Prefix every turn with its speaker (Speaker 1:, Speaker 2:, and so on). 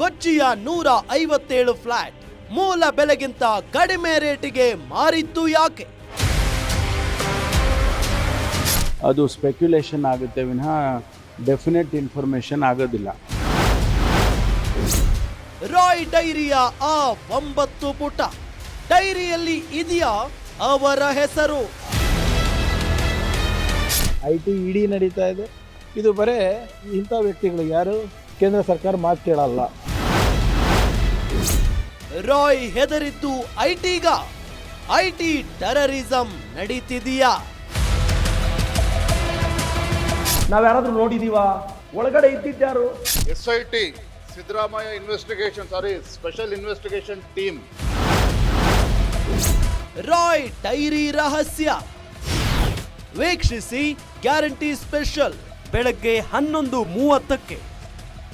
Speaker 1: ಕೊಚ್ಚಿಯ 157 flat ಮೂಲ ಬೆಲೆಗಿಂತ ಕಡಿಮೆ ರೇಟಿಗೆ ಮಾರಿದ್ದು ಯಾಕೆ?
Speaker 2: ಅದು ಸ್ಪೆಕ್ಯುಲೇಷನ್ ಆಗುತ್ತೆ ವಿನಃ ಡೆಫಿನೆಟ್ ಇನ್ಫಾರ್ಮೇಷನ್ ಆಗೋದಿಲ್ಲ.
Speaker 1: ರಾಯ್ ಡೈರಿಯ ಆ 9 ಪುಟ ಡೈರಿಯಲ್ಲಿ ಇದೆಯಾ ಅವರ ಹೆಸರು?
Speaker 3: IT ಇಡಿ ನಡೀತಾ ಇದೆ. ಇದು ಬರೇ ಇಂಥ ವ್ಯಕ್ತಿಗಳು, ಯಾರು ಕೇಂದ್ರ ಸರ್ಕಾರ ಮಾತು ಕೇಳಲ್ಲ.
Speaker 1: ರಾಯ್ ಹೆದರಿದ್ದು ಐಟಿಗ? IT ಟೆರರಿಸಂ ನಡೀತಿದೆಯಾ?
Speaker 3: ನಾವ್ಯಾರಾದ್ರೂ ನೋಡಿದೀವಾ? ಒಳಗಡೆ ಇದ್ದಿದ್ದಾರು?
Speaker 4: SIT Siddaramaiah investigation special investigation team.
Speaker 1: Rai diary ರಹಸ್ಯ ವೀಕ್ಷಿಸಿ ಗ್ಯಾರಂಟಿ ಸ್ಪೆಷಲ್ ಬೆಳಗ್ಗೆ 11:30ಕ್ಕೆ.